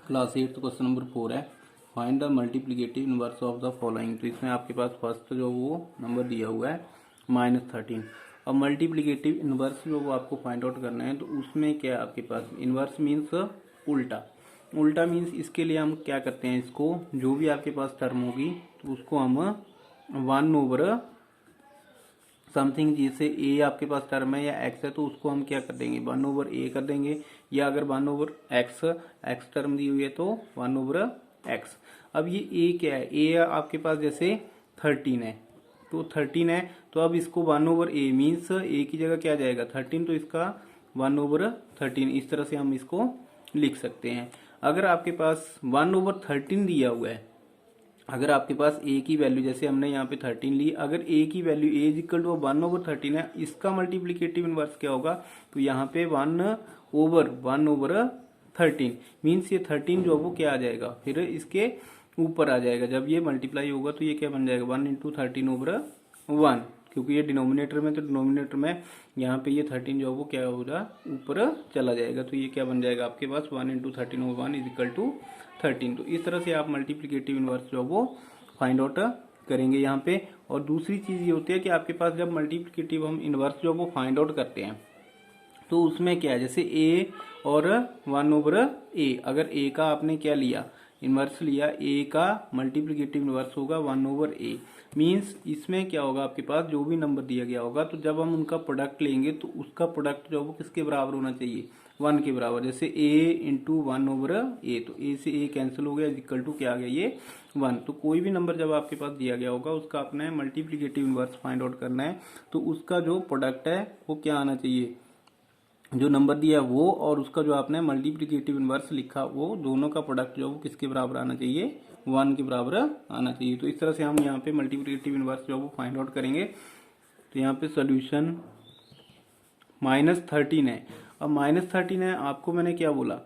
Class 8 question number 4 है। Find the multiplicative inverse of the following. तो इसमें आपके पास फर्स्ट जो वो नंबर दिया हुआ है -13। अब मल्टीप्लिकेटिव इनवर्स जो वो आपको फाइंड आउट करना है, तो उसमें क्या है आपके पास, इनवर्स मीन्स उल्टा। उल्टा मीन्स इसके लिए हम क्या करते हैं, इसको जो भी आपके पास टर्म होगी तो उसको हम 1/, समथिंग, जैसे ए आपके पास टर्म है या एक्स है तो उसको हम क्या कर देंगे, 1/a कर देंगे। या अगर 1/x एक्स टर्म दी हुई है तो 1/x। अब ये ए क्या है, ए आपके पास जैसे 13 है, तो 13 है, तो अब इसको 1/a मीन्स ए की जगह क्या जाएगा 13, तो इसका 1/13 इस तरह से हम इसको लिख सकते हैं। अगर आपके पास 1/13 दिया हुआ है, अगर आपके पास ए की वैल्यू जैसे हमने यहाँ पे 13 ली, अगर ए की value A is equal to 1/13 है, इसका मल्टीप्लिकेटिव इनवर्स क्या होगा, तो यहाँ पे 1/13 मीन्स ये 13 जो वो क्या आ जाएगा, फिर इसके ऊपर आ जाएगा। जब ये मल्टीप्लाई होगा तो ये क्या बन जाएगा 1 × 13/1, क्योंकि ये डिनोमिनेटर में, तो डिनोमिनेटर में यहाँ पे ये 13 जो वो क्या होगा ऊपर चला जाएगा, तो ये क्या बन जाएगा आपके पास 1 × 13/1 इज इक्वल टू 13। तो इस तरह से आप मल्टीप्लिकेटिव इनवर्स जो वो फाइंड आउट करेंगे यहाँ पे। और दूसरी चीज ये होती है कि आपके पास जब मल्टीप्लिकेटिव हम इनवर्स जो वो फाइंड आउट करते हैं तो उसमें क्या है, जैसे a और 1/a, अगर a का आपने क्या लिया, इनवर्स लिया, a का मल्टीप्लिकेटिव इनवर्स होगा 1/a। मीन्स इसमें क्या होगा, आपके पास जो भी नंबर दिया गया होगा तो जब हम उनका प्रोडक्ट लेंगे तो उसका प्रोडक्ट जो वो किसके बराबर होना चाहिए, 1 के बराबर। जैसे a × 1/a, तो a से a कैंसिल हो गया, इक्वल टू क्या आ गया ये 1। तो कोई भी नंबर जब आपके पास दिया गया होगा उसका आपने मल्टीप्लिकेटिव इनवर्स फाइंड आउट करना है, तो उसका जो प्रोडक्ट है वो क्या आना चाहिए, जो नंबर दिया वो और उसका जो आपने मल्टीप्लिकेटिव इनवर्स लिखा वो दोनों का प्रोडक्ट जो वो किसके बराबर आना चाहिए, 1 के बराबर आना चाहिए। तो इस तरह से हम यहाँ पे मल्टीप्लिकेटिव इनवर्स जो वो फाइंड आउट करेंगे। तो यहाँ पे सोल्यूशन -13 है। अब -13 है, आपको मैंने क्या बोला,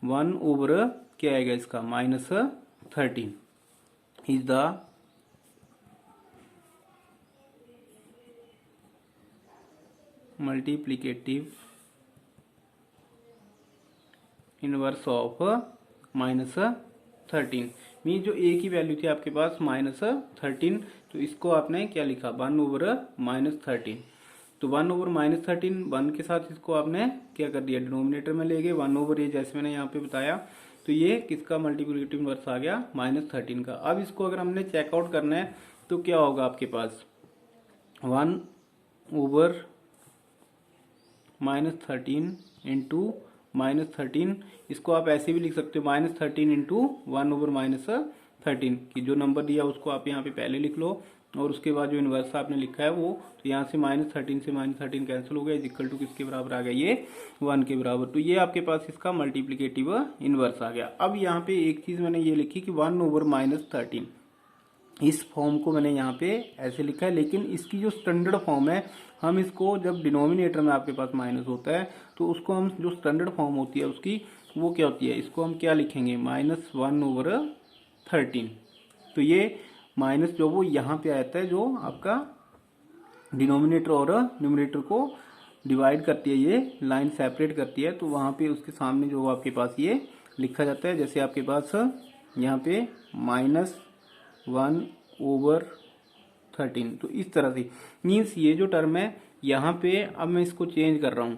1/ क्या आएगा इसका -13 is the multiplicative inverse of -13। Mean जो a की वैल्यू थी आपके पास -13, तो इसको आपने क्या लिखा 1/13। तो 1/13 1 के साथ इसको आपने क्या कर दिया, डिनोमिनेटर में ले गए, 1/a जैसे मैंने यहाँ पे बताया। तो ये किसका मल्टीप्लिकेटिव इनवर्स आ गया -13 का। अब इसको अगर हमने चेकआउट करना है तो क्या होगा आपके पास 1/13 इंटू -13, इसको आप ऐसे भी लिख सकते हो -13 इंटू 1/13, कि जो नंबर दिया उसको आप यहाँ पे पहले लिख लो और उसके बाद जो इनवर्स आपने लिखा है वो, तो यहाँ से -13 से -13 कैंसिल हो गया, इक्वल टू किसके बराबर आ गया ये 1 के बराबर। तो ये आपके पास इसका मल्टीप्लिकेटिव इनवर्स आ गया। अब यहाँ पे एक चीज मैंने ये लिखी कि 1/13, इस फॉर्म को मैंने यहाँ पे ऐसे लिखा है, लेकिन इसकी जो स्टैंडर्ड फॉर्म है, हम इसको जब डिनोमिनेटर में आपके पास माइनस होता है तो उसको हम, जो स्टैंडर्ड फॉर्म होती है उसकी, वो क्या होती है, इसको हम क्या लिखेंगे -1/13। तो ये माइनस जो वो यहाँ पे आता है, जो आपका डिनोमिनेटर और न्यूमरेटर को डिवाइड करती है, ये लाइन सेपरेट करती है, तो वहाँ पे उसके सामने जो आपके पास ये लिखा जाता है, जैसे आपके पास यहाँ पे -1/13। तो इस तरह से मीन्स ये जो टर्म है यहाँ पे, अब मैं इसको चेंज कर रहा हूँ,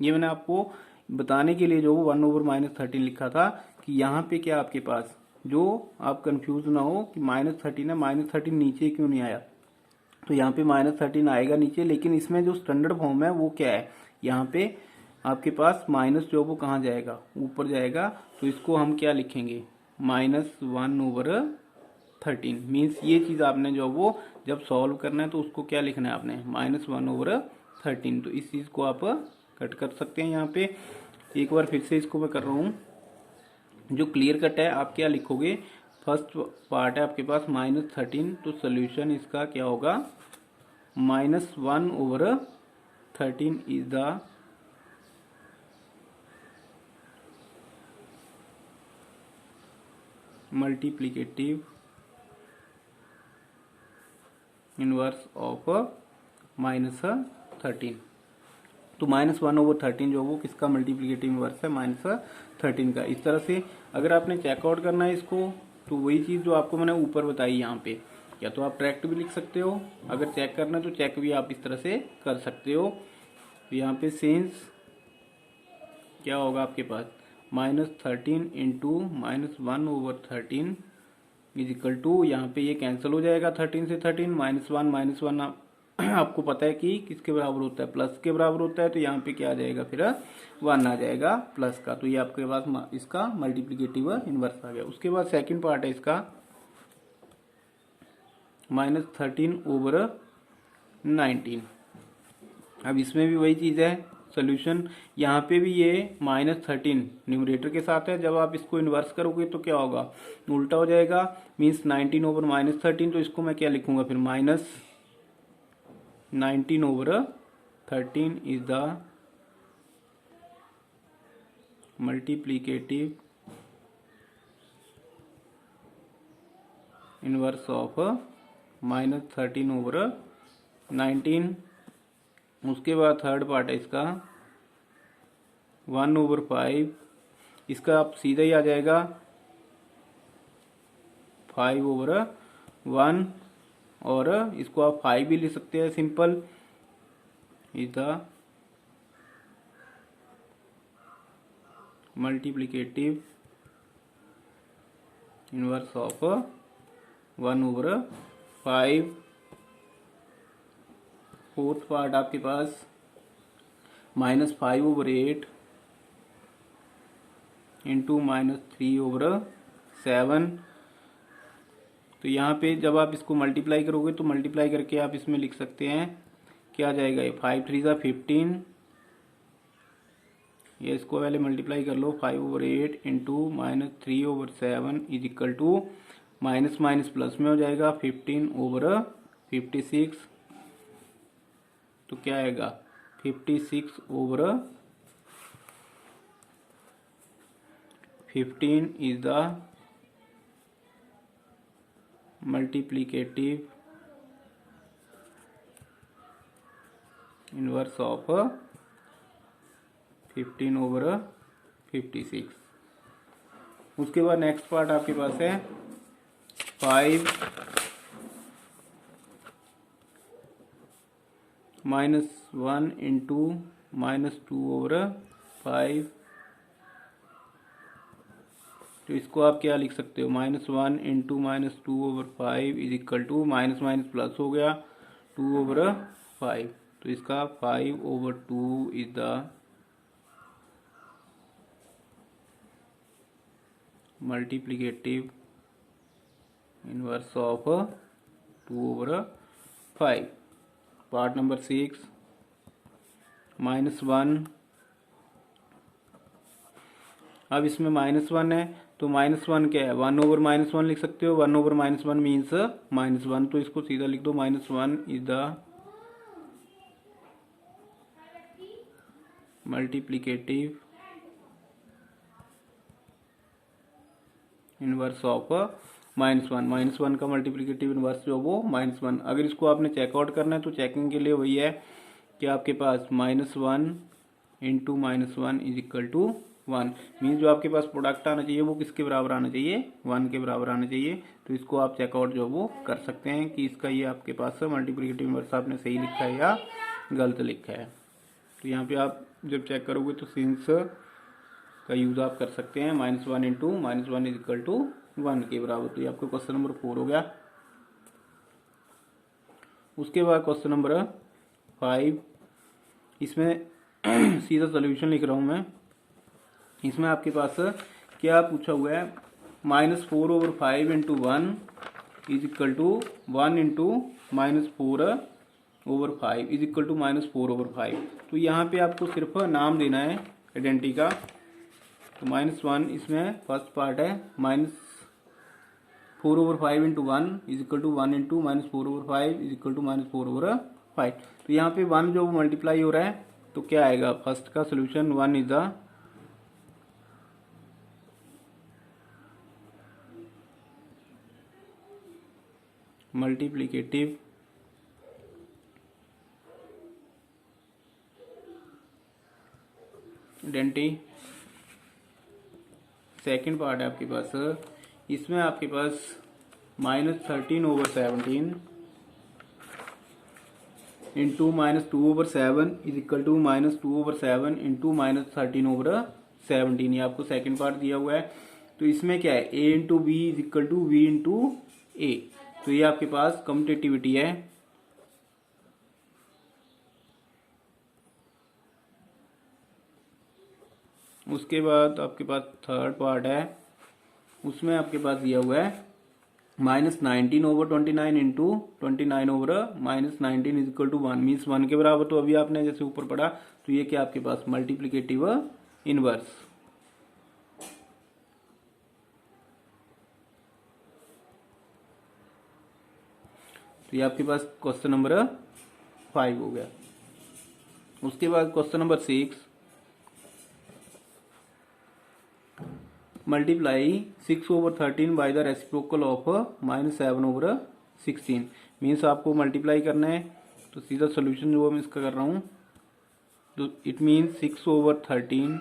ये मैंने आपको बताने के लिए जो 1/13 लिखा था कि यहाँ पे क्या आपके पास, जो आप कंफ्यूज ना हो कि -13 है, -13 नीचे क्यों नहीं आया, तो यहाँ पे -13 आएगा नीचे, लेकिन इसमें जो स्टैंडर्ड फॉर्म है वो क्या है, यहाँ पे आपके पास माइनस जो वो कहाँ जाएगा, ऊपर जाएगा। तो इसको हम क्या लिखेंगे -1/13। मीन्स ये चीज आपने जो वो जब सॉल्व करना है तो उसको क्या लिखना है आपने -1/13। तो इस चीज को आप कट कर सकते हैं। यहाँ पे एक बार फिर से इसको मैं कर रहा हूँ, जो क्लियर कट है, आप क्या लिखोगे, फर्स्ट पार्ट है आपके पास -13, तो सोल्यूशन इसका क्या होगा -1/13 is the multiplicative inverse of -13। तो -1/13 जो वो किसका मल्टीप्लिकेटिव इनवर्स है, -13 का। इस तरह से अगर आपने चेकआउट करना है इसको, तो वही चीज़ जो आपको मैंने ऊपर बताई यहाँ पे, या तो आप ट्रैक्ट भी लिख सकते हो, अगर चेक करना है तो चेक भी आप इस तरह से कर सकते हो। तो यहाँ पे सेंस क्या होगा आपके पास, -13 इंटू -1/13 इज इक्वल टू, यहाँ पे ये कैंसिल हो जाएगा 13 से 13, -1 आपको पता है कि किसके बराबर होता है, प्लस के बराबर होता है, तो यहाँ पे क्या आ जाएगा फिर 1 आ जाएगा प्लस का। तो ये आपके पास इसका मल्टीप्लिकेटिव इनवर्स आ गया। उसके बाद सेकंड पार्ट है इसका -13/19। अब इसमें भी वही चीज़ है, सोल्यूशन यहाँ पे भी ये -13 न्यूमरेटर के साथ है, जब आप इसको इन्वर्स करोगे तो क्या होगा, उल्टा हो जाएगा, मीन्स 19/-13। तो इसको मैं क्या लिखूंगा फिर, -19/13 is the multiplicative inverse of -13/19। उसके बाद थर्ड पार्ट है इसका 1/5, इसका आप सीधा ही आ जाएगा 5/1, और इसको आप 5 भी लिख सकते हैं, simple is the multiplicative inverse of 1/5। Fourth part आपके पास -5/8 इंटू -3/7। तो यहाँ पे जब आप इसको मल्टीप्लाई करोगे तो मल्टीप्लाई करके आप इसमें लिख सकते हैं, क्या आ जाएगा, ये 5 3 15, ये इसको पहले मल्टीप्लाई कर लो, 5/8 into -3/7 is equal to, minus minus plus में हो जाएगा 15/56। तो क्या आएगा, 56/15 is the multiplicative inverse of 15/56। उसके बाद नेक्स्ट पार्ट आपके पास है 5 -1 इंटू -2/5। तो इसको आप क्या लिख सकते हो, -1 into -2/5 is equal to, minus minus plus हो गया 2/5। तो इसका 5/2 is the multiplicative inverse of 2/5। Part number 6 -1। अब इसमें -1 है, तो -1 क्या है, 1/-1 लिख सकते हो, 1/-1 मीन्स -1, तो इसको सीधा लिख दो, -1 is the multiplicative inverse of -1। -1 का मल्टीप्लिकेटिव इनवर्स जो वो -1। अगर इसको आपने चेकआउट करना है तो चेकिंग के लिए वही है कि आपके पास -1 into -1 is equal to 1, means जो आपके पास प्रोडक्ट आना चाहिए वो किसके बराबर आना चाहिए, 1 के बराबर आना चाहिए। तो इसको आप चेकआउट जो वो कर सकते हैं कि इसका ये आपके पास मल्टीप्लिकेटिव इनवर्स आपने सही लिखा है या गलत लिखा है। तो यहाँ पे आप जब चेक करोगे तो सिंस का यूज आप कर सकते हैं, -1 इंटू -1 इज इक्वल टू 1 के बराबर। तो ये आपका क्वेश्चन नंबर 4 हो गया। उसके बाद क्वेश्चन नंबर 5, इसमें सीधा सोल्यूशन लिख रहा हूँ मैं। इसमें आपके पास क्या पूछा हुआ है, -4/5 into 1 is equal to 1 into -4/5 is equal to -4/5। तो यहाँ पे आपको सिर्फ नाम देना है आइडेंटिटी का। तो -1 इसमें फर्स्ट पार्ट है, -4/5 into 1 is equal to 1 into -4/5 is equal to -4/5। तो यहाँ पे 1 जो मल्टीप्लाई हो रहा है तो क्या आएगा, फर्स्ट का solution 1 is the multiplicative identity. Second part है आपके पास, इसमें आपके पास -13/17 into -2/7 is equal to -2/7 into -13/17। ये आपको सेकंड पार्ट दिया हुआ है। तो इसमें क्या है, a into B is equal to V into A. तो ये आपके पास कम्यूटेटिविटी है। उसके बाद आपके पास थर्ड पार्ट है, उसमें आपके पास दिया हुआ है -19/29 into 29/-19 is equal to 1 means 1 के बराबर। तो अभी आपने जैसे ऊपर पढ़ा, तो ये क्या आपके पास मल्टीप्लिकेटिव इनवर्स। तो ये आपके पास क्वेश्चन नंबर 5 हो गया। उसके बाद question number 6, multiply 6/13 by the reciprocal of -7/16। Means आपको मल्टीप्लाई करना है। तो सीधा सोल्यूशन जो मैं इसका कर रहा हूँ, तो इट मीन्स 6/13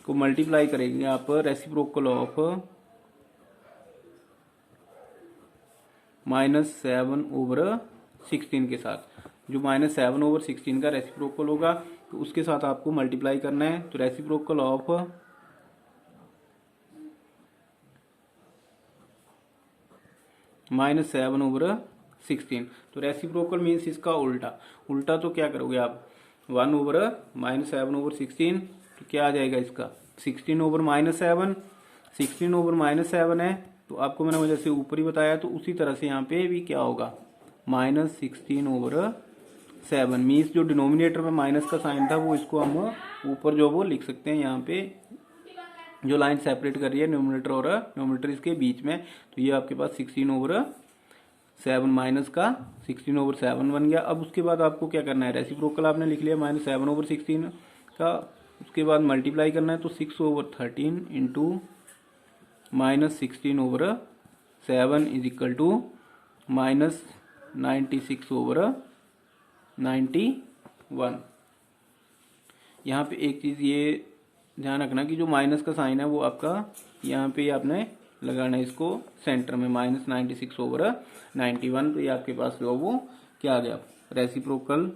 को मल्टीप्लाई करेंगे आप रेसिप्रोकल ऑफ -7/16 के साथ। जो -7/16 का रेसिप्रोकल होगा, तो उसके साथ आपको मल्टीप्लाई करना है। तो रेसिप्रोकल ऑफ -7/16। तो रेसिप्रोकल मीन्स इसका उल्टा। उल्टा तो क्या करोगे आप, 1/-7/16। तो क्या आ जाएगा इसका 16/-7। 16/-7 है, तो आपको मैंने वजह से ऊपर ही बताया, तो उसी तरह से यहाँ पे भी क्या होगा, -16/7। मीन्स जो डिनोमिनेटर में माइनस का साइन था, वो इसको हम ऊपर जो वो लिख सकते हैं। यहाँ पे जो लाइन सेपरेट कर रही है न्यूमरेटर और न्यूमरेटर इसके बीच में, तो ये आपके पास 16/7 माइनस का 16/7 बन गया। अब उसके बाद आपको क्या करना है, रेसिप्रोकल आपने लिख लिया -7/16 का, उसके बाद मल्टीप्लाई करना है। तो 6/13 इंटू -16/7 इज इक्वल टू -96/91। यहाँ पे एक चीज ये ध्यान रखना कि जो माइनस का साइन है वो आपका यहाँ पे आपने लगाना है, इसको सेंटर में -96/91। तो ये आपके पास जो वो क्या आ गया, रेसिप्रोकल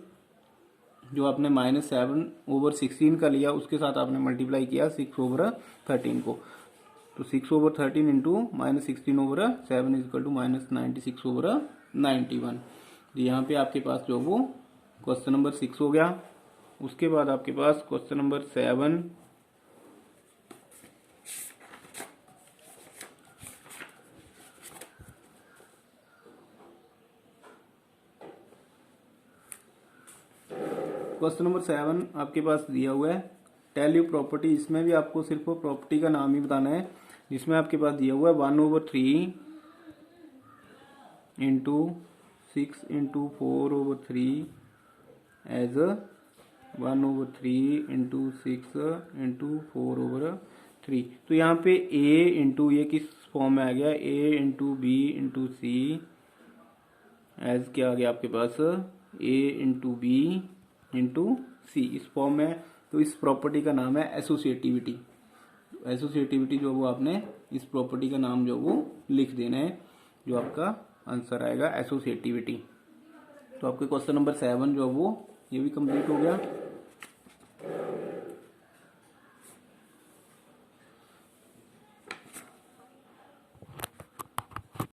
जो आपने -7/16 का लिया, उसके साथ आपने मल्टीप्लाई किया 6/13 को। तो 6/13 इंटू -16/7 इज इक्वल टू -96/91। तो यहाँ पे आपके पास जो वो क्वेश्चन नंबर 6 हो गया। उसके बाद आपके पास क्वेश्चन नंबर 7, क्वेश्चन नंबर 7 आपके पास दिया हुआ है टेल यू प्रॉपर्टी। इसमें भी आपको सिर्फ प्रॉपर्टी का नाम ही बताना है, जिसमें आपके पास दिया हुआ है 1/3 into 6 into 4/3 as 1/3 into 6 into 4/3। तो यहाँ पे a इंटू ये किस फॉर्म में आ गया, a into B into C as क्या आ गया आपके पास, a into B into C, इस फॉर्म में। तो इस प्रॉपर्टी का नाम है एसोसिएटिविटी। एसोसिएटिविटी जो वो आपने इस प्रॉपर्टी का नाम जो वो लिख देना है, जो आपका आंसर आएगा एसोसिएटिविटी। तो आपके क्वेश्चन नंबर 7 जो वो ये भी कंप्लीट हो गया।